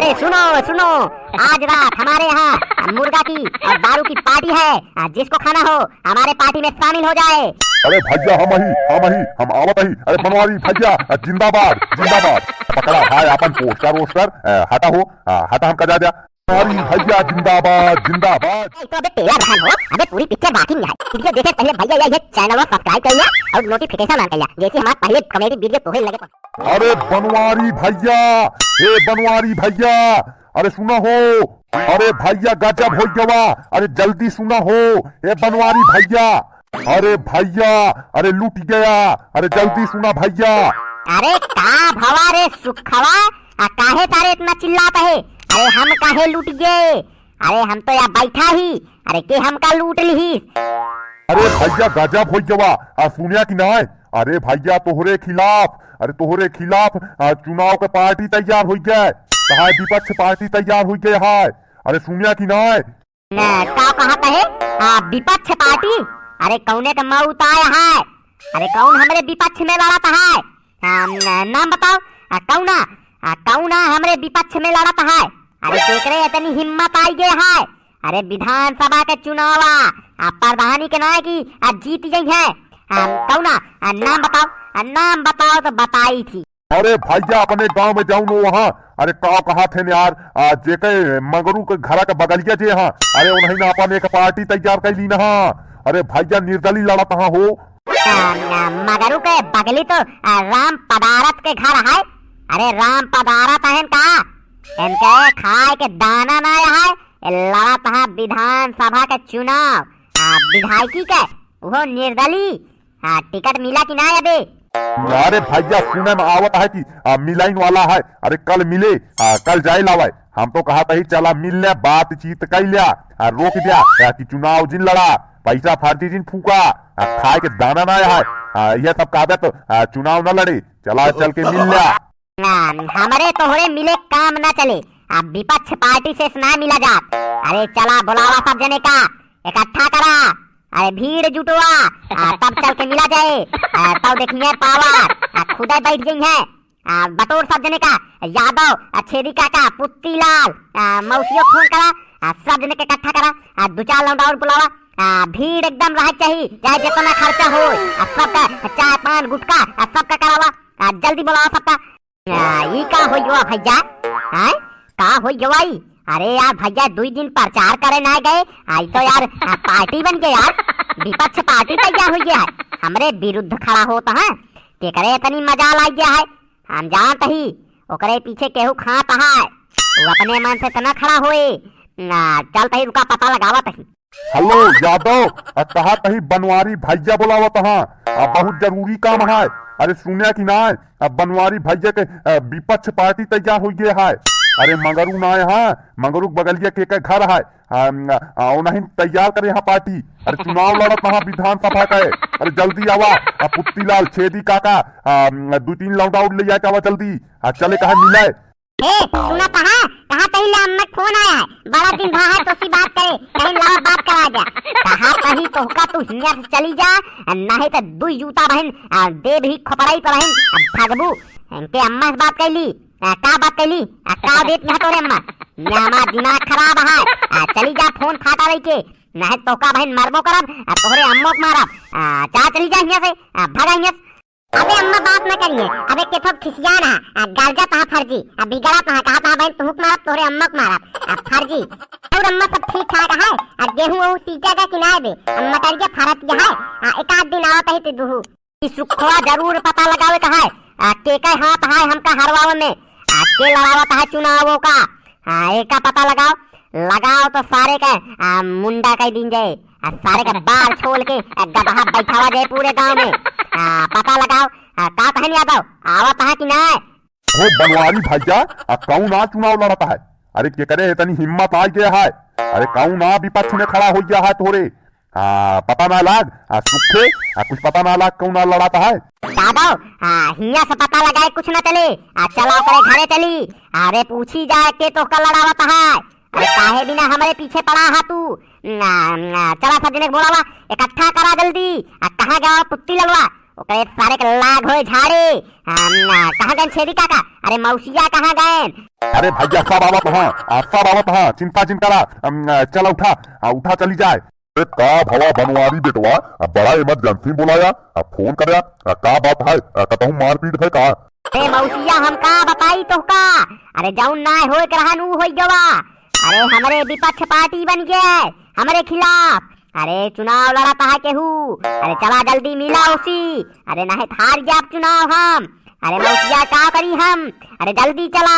अरे सुनो सुनो, आज रात हमारे यहाँ मुर्गा की और दारू की पार्टी है। जिसको खाना हो हमारे पार्टी में शामिल हो जाए। अरे भैया हम आवत ही। अरे बनवारी भैया जिंदाबाद जिंदाबाद। पकड़ा हाय अपन पोस्टर वोस्टर हटा हो, हटा हम कजा जा। बनवारी भैया जिंदाबाद जिंदाबाद। तो अबे तेरा बहन हो, अबे पूरी पिक्चर बाकी नहीं है। वीडियो देखे पहले भैया ये चैनल को सब्सक्राइब कर लिया और नोटिफिकेशन ऑन कर लिया, जैसे हमारे पहले कॉमेडी वीडियो तोहे लगे। अरे बनवारी भैया, ए बनवारी भैया, अरे सुना हो। अरे भैया गजब हो गवा, अरे जल्दी सुना हो। ए बनवारी भैया, अरे भैया, अरे लूट गया। अरे जल्दी सुना भैया। अरे का भवा रे सुखवा, काहे तारे इतना चिल्लाता है? अरे हम काहे लूट गए? अरे हम तो यहाँ बैठा ही, अरे के हमका लूट ली। अरे भैया गजब हो गवा, सुनिया कि ना? अरे भैया तोहरे खिलाफ, अरे तोहरे खिलाफ चुनाव के पार्टी तैयार हो गए। कहा विपक्ष पार्टी तैयार हो गए है। अरे सुनिया कि ना? का कहता है विपक्ष पार्टी? अरे कौने का मौत आया है? अरे कौन हमारे विपक्ष में लड़ता है? नाम बताओ। कौना हमारे विपक्ष में लड़ता है? अरे केकरे इतनी हिम्मत आई गई है? अरे विधानसभा के चुनाव प्रधानी के नाम की जीत गई है। कौना नाम बताओ तो बताई थी। अरे भैया अपने गांव में जाऊं नो वहाँ। अरे का कहा थे यार, जेके मगरू के घर के बगलिया जे हाँ, अरे उन्हें ना अपन एक पार्टी तैयार कर ली ना। अरे भैया निर्दली लड़ा कहाँ हो? मगरू के बगली तो राम पदारत के घर है। अरे राम पदारत है का? इनके खाए के दाना ना है। लड़त है विधानसभा के चुनाव विधायकी के, वो निर्दली। टिकट मिला कि ना अबे? अरे भैया सुने में आवत है कि मिलाइन वाला है। अरे कल मिले, कल जाए लावे। हम तो कहा था ही चला मिल ले, बातचीत कर लिया, रोक दिया कि चुनाव जिन लड़ा, पैसा फार्टी जिन फूका, खाए के दाना ना है। यह सब कहा तो चुनाव न लड़े, चला चल के मिल लिया। हमारे तोहरे मिले काम न चले, विपक्ष पार्टी से ना मिला जात। अरे चला बुलावा सब जने का, इकट्ठा करा, अरे भीड़ जुटवा, तब चल के मिला जाए। तब देखिए पावर खुदा बैठ गई है। बटोर सब जने का, यादव छेदी काका, पुत्ती लाल, मौसियों फोन करा, सब जने के इकट्ठा करा। दो चार लौंडा और बुलावा। भीड़ एकदम रह चाहिए, चाहे जितना खर्चा हो। सबका चाय पान गुटका सबका करावा। जल्दी बुलावा सबका। ये का हो गया भैया? का हो गया? अरे यार भैया 2 दिन प्रचार करे ना गए, आज तो यार पार्टी बन गई यार। विपक्ष पार्टी तैयार हो गया है, हमरे विरुद्ध खड़ा होता है। केकरे इतनी मजा लाई गया है, हम जानते ही ओकरे पीछे केहू खाता है। वो अपने मन से तना खड़ा होए। चलते ही रुका पता लगावत ही। हेलो यादव, कहा तही बनवारी भैया बुलावत हाँ, बहुत जरूरी काम है। अरे सुनिया कि ना? बनवारी भैया के विपक्ष पार्टी तैयार हो गया है। अरे मंगरू ना है, मंगरू बगलिया के घर है, नहीं तैयार करे यहाँ पार्टी। अरे चुनाव लड़त वहाँ विधानसभा का। अरे जल्दी आवा, पुत्ती लाल छेदी काका, 2-3 लौंडा उठ ले जाके आवा जल्दी। चले कहा मिले। सुना कहा कहीं अम्मा फोन आया है, बड़ा दिन रहा है तो सी बात करे, कहीं लावा बात करा गया। कहा कहीं तो का तू हिया से चली जा, नहीं तो 2 जूता बहन दे भी खपड़ाई पर बहन भगबू। इनके अम्मा से बात कैली, का बात कैली? का देत ना तोरे अम्मा? हमारा दिमाग खराब है। चली जा फोन फाटा रही के, नहीं तो का बहन मरबो करब, तोहरे अम्मो को मारब। चा चली जा हिया से, भगा हिया। अबे अम्मा बात न करिए, अबे के थोक खिसिया ना, गरजा तहा फर्जी, बिगड़ा तहा कहा था बहन तुहक मारब, तोहरे अम्मा को मारब फर्जी। और अम्मा सब ठीक ठाक है। गेहूं वो सीजा का किनाए दे, अम्मा कर के फरत गया है। एक आध दिन आवत है दुहु सुखवा जरूर पता लगावे का है। के का हाथ है हमका हरवाव में, के लड़ावत है चुनावों का। एक का पता लगाओ तो सारे का मुंडा का दिन जाए, सारे का बाल छोड़ के गधा बैठावा जाए पूरे गांव में। पता लगाओ का कहन यादव आवत है कि ना? वो बनवारी भैया कौन ना चुनाव लड़ता है? अरे के करे इतनी हिम्मत आ गया है? अरे कौन ना विपक्ष में खड़ा हो गया है तोरे? पता ना लाग सुखे, कुछ पता ना लाग कौन ना लड़ाता है? यादव हिया से पता लगाए कुछ न चले, चला करे घरे चली। अरे पूछी जाए के तो का लड़ावत है। अरे काहे बिना हमारे पीछे पड़ा है तू? चला सब जने बोलावा, इकट्ठा करा जल्दी। कहाँ गया पुत्ती ललवा? ओकरे सारे के लाग होए झाड़े। कहाँ गए छेदी काका? अरे मौसिया कहाँ गए? अरे भैया सब आवत हाँ, सब आवत हाँ, चिंता चिंता करा। चल उठा, उठा चली जाए। अरे का भवा बनवारी बेटवा, बड़ा इमरजेंसी बुलाया, फोन करया, का बात है? कहता हूँ मारपीट है का? अरे मौसिया हम का बताई तो का? अरे जाऊन ना होए करहन ऊ होई गवा। अरे हमारे विपक्ष पार्टी बन गए हमारे खिलाफ। अरे चुनाव लड़ता है केहू। अरे चला जल्दी मिला उसी। अरे नहीं हार गया चुनाव हम। अरे मौसिया क्या करी हम? अरे जल्दी चला।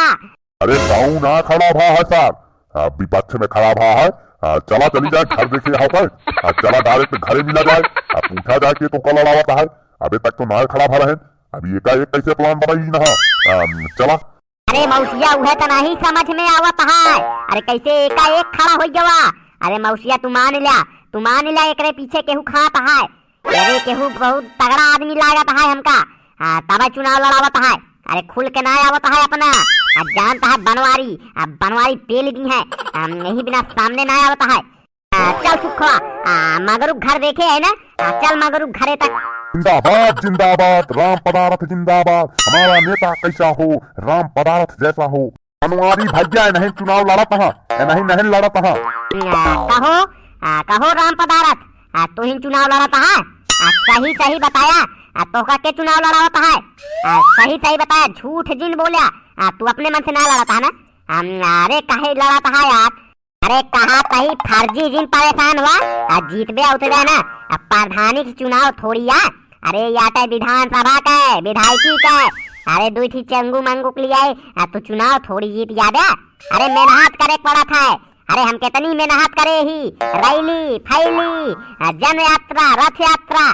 अरे गाँव ना खड़ा भा है सर, विपक्ष में खड़ा भा है। चला चली जाए घर देखे यहाँ पर। चला डायरेक्ट घरे मिला जाए, पूछा जाए कि तो कल लड़ावता है। अभी तक तो ना खड़ा भा रहे। अभी एकाएक कैसे प्लान बनाई ना। चला। अरे मौसिया वह तो नहीं समझ में आवत है। अरे कैसे एकाएक खड़ा हो गवा? अरे मौसिया तू मान लिया एकरे पीछे केहू खाता है। अरे केहू बहुत तगड़ा आदमी लागत है हमका, तब चुनाव लड़ावत है। अरे खुल के ना आवत है अपना। जानता है बनवारी पेल दी है, यही बिना सामने ना आवत है। चल सुखवा, मगरू घर देखे है ना? चल मगरू घरे तक। जिंदाबाद जिंदाबाद, राम पदार्थ जिंदाबाद। हमारा नेता कैसा हो? राम पदार्थ जैसा हो। बनवारी भैया नहीं चुनाव लड़त हाँ, नहीं लड़त हाँ। कहो राम पदार्थ, तू ही चुनाव लड़ता है? सही बताया, तोहका के चुनाव लड़ावता है? सही बताया, झूठ जिन बोलिया। तू अपने मन से ना लड़ता है ना? अरे कहे लड़ता है यार? अरे कहा कहीं फर्जी जिन परेशान हुआ, जीतबे उतरे ना। प्रधानी के चुनाव थोड़ी है। अरे या विधानसभा का विधायकी का। अरे दू थी चंगू मंगू के लिए तू चुनाव थोड़ी जीत याद है? अरे मेहनत करे पड़ा था। अरे हम कितनी मेहनत करे ही, रैली फैली, जन यात्रा रथ यात्रा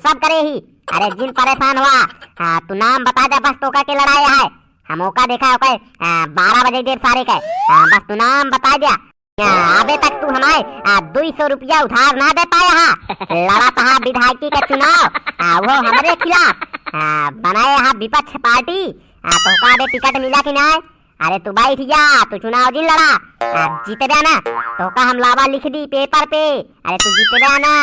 सब करे ही। अरे जिन परेशान हुआ, तू नाम बता जा बस। तोका के लड़ाई है हम मौका देखा है 12 बजे देर सारे के। बस तू नाम बता दिया। अबे तक तू हमारे 200 रुपया उधार ना दे पाया है। लड़ा था विधायकी का चुनाव, वो हमारे खिलाफ बनाए हा विपक्ष पार्टी। तो का टिकट मिला कि नहीं? अरे तू बैठ जा, तू चुनाव जिन लड़ा, जीते ना। तो का हम लावा लिख दी पेपर पे। अरे तू जीते ना।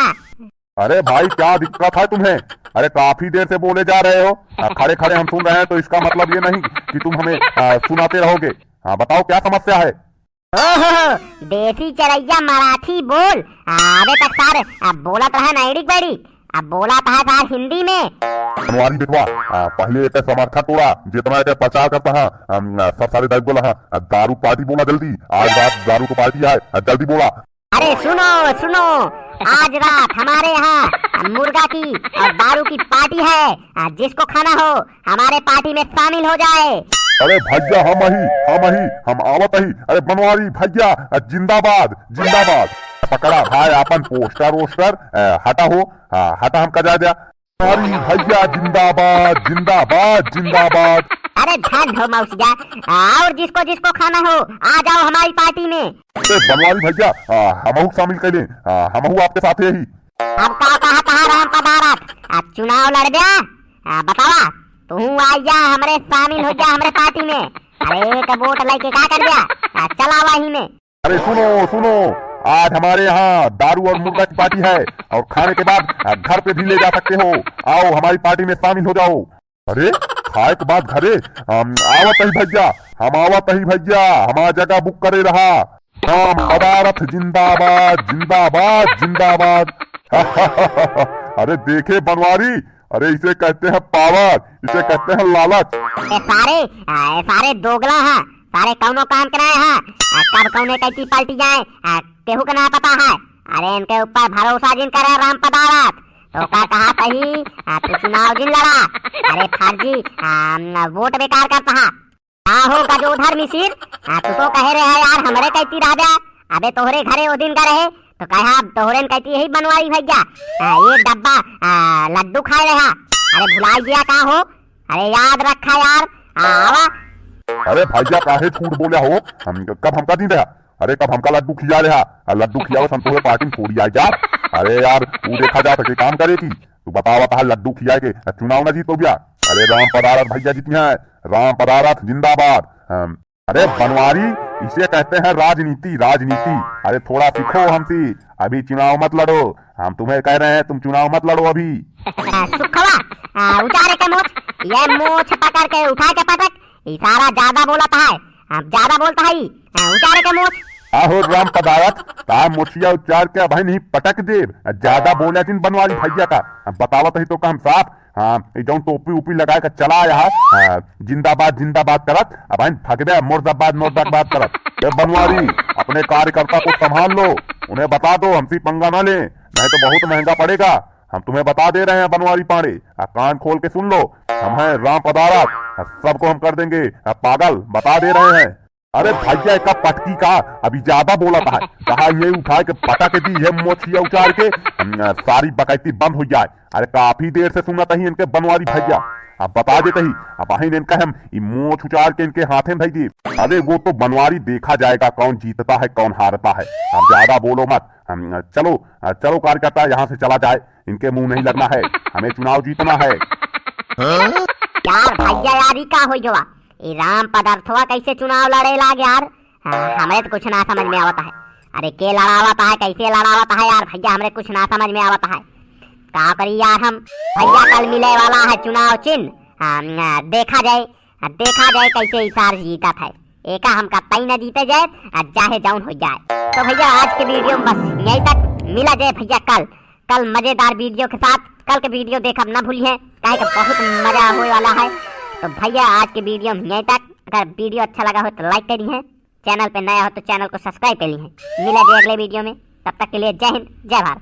अरे भाई क्या दिक्कत है तुम्हें? अरे काफी देर से बोले जा रहे हो, खड़े खड़े हम सुन रहे हैं, तो इसका मतलब ये नहीं कि तुम हमें सुनाते रहोगे। बताओ क्या समस्या है? देसी चरैया मराठी बोल। अबे तक सारे बोलत रहा नाइडिक बैडी, अब बोला था सार हिंदी में। बनवारी बेटवा, पहले एक समर्थन तोड़ा जितना के प्रचार करता है, सब सारे दायित्व बोला है। दारू पार्टी बोला जल्दी, आज रात दारू को पार्टी है, जल्दी बोला। अरे सुनो, आज रात हमारे यहाँ मुर्गा की और दारू की पार्टी है। जिसको खाना हो हमारे पार्टी में शामिल हो जाए। अरे भैया हम आवत ही। अरे बनवारी भैया जिंदाबाद जिंदाबाद। पकड़ा भाई अपन पोस्टर वोस्टर, हटा हो, हटा हम कजा दिया। बनवारी भैया जिंदाबाद जिंदाबाद जिंदाबाद। अरे धन हो मौसिया, और जिसको खाना हो आ जाओ हमारी पार्टी में। बनवारी भैया हमहू शामिल कर ले, हमहू आपके साथ ही। अब का कहा राम पदार्थ, चुनाव लड़ दिया। बतावा तू आया हमरे शामिल हो जा हमारे पार्टी में। अरे एक वोट लेके क्या कर दिया, चला वही में। अरे सुनो, आज हमारे यहाँ दारू और मुर्गा की पार्टी है, और खाने के बाद घर पे भी ले जा सकते हो। आओ हमारी पार्टी में शामिल हो जाओ। अरे खाए के बाद घरे आवत ही भैया, हम आवत ही भैया, हमारा जगह बुक करे रहा। राम पदार्थ जिंदाबाद जिंदाबाद जिंदाबाद। अरे देखे बनवारी, अरे इसे कहते हैं पावर, इसे कहते हैं लालच। सारे दोगला है, सारे कौनो काम कराए हैं, कब कौने कैसी पलटी जाए केहू का ना पता है। अरे इनके ऊपर भरोसा जिन करे राम पदार्थ, तो का कहा सही, तू चुनाव जिन लड़ा। अरे फर्जी वोट बेकार करता है। हो गजोधर मिसिर, तू तो कहे रहे यार हमरे कहती राजा। अबे तोहरे घरे वो दिन का रहे तो कहा तोहरे कहती यही बनवारी भैया, ये डब्बा लड्डू खाए रहा। अरे भुलाई गया का हो? अरे याद रखा यार, आवा। अरे भैया काहे झूठ बोला हो? कब हमका दिन रहा? अरे कब हमका लड्डू खिया रहा? लड्डू खिया संतोष पार्टी में थोड़ी आई यार। अरे यार तू देखा जा सके काम करे की, तू बतावा था लड्डू खिया के चुनाव न जीतो गया। अरे राम पदार्थ भैया जीती है, राम पदार्थ जिंदाबाद। अरे बनवारी, इसे कहते हैं राजनीति राजनीति। अरे थोड़ा सीखो हमसे, अभी चुनाव मत लड़ो। हम तुम्हें कह रहे हैं तुम चुनाव मत लड़ो अभी। सुखवा उतारे के मोछ, ये मोछ पकड़ के उठा के पटक, इशारा ज्यादा बोलता है, ज्यादा बोलता है, उतारे के मोछ। आहो राम पदारथ ता मुछिया उच्चार के भाई नहीं पटक दे, ज्यादा बोले जिन बनवारी भैया का बतावत ही तो काम साफ। हाँ जौन टोपी ऊपी लगा के चला यहाँ जिंदाबाद जिंदाबाद करत, अब भगदे मुर्दाबाद मुर्दाबाद करत। ये बनवारी अपने कार्यकर्ता को संभाल लो, उन्हें बता दो हमसे पंगा न ले, नहीं तो बहुत महंगा पड़ेगा। हम तुम्हें बता दे रहे हैं बनवारी पांडे, कान खोल के सुन लो, हम हैं राम पदारथ, सबको हम कर देंगे पागल, बता दे रहे हैं। अरे भैया का पटकी का अभी ज्यादा बोला था, कहा ये उठा के पटक दी है मोछिया उचार के, सारी बकैती बंद हो जाए। अरे काफी देर से सुना था इनके बनवारी भैया, अब बता देते ही अब अहिन इनका हम मोछ उचार के इनके हाथे में भेजी। अरे वो तो बनवारी देखा जाएगा कौन जीतता है कौन हारता है, अब ज्यादा बोलो मत। चलो चलो कार्यकर्ता यहाँ से चला जाए, इनके मुंह नहीं लगना है, हमें चुनाव जीतना है। यार भैया यार ही का हो गया, ये राम पदार्थवा कैसे चुनाव लड़े लाग यार, हमें तो कुछ ना समझ में आवता है। अरे के लड़ावता है, कैसे लड़ावता है यार भैया, हमें कुछ ना समझ में आवता है। कहा करी यार हम भैया, कल मिले वाला है चुनाव चिन्ह, देखा जाए कैसे इसार जीता था, एका हम का तई न जीते जाए चाहे जाऊन हो जाए। तो भैया आज के वीडियो में बस यहीं तक, मिला जाए भैया कल मजेदार वीडियो के साथ। कल के वीडियो देखा न भूलिए, काहे कि बहुत मजा होने वाला है। तो भैया आज के वीडियो में यहीं तक, अगर वीडियो अच्छा लगा हो तो लाइक करिए, चैनल पे नया हो तो चैनल को सब्सक्राइब करिए। मिला जाए अगले वीडियो में, तब तक के लिए जय हिंद जय भारत।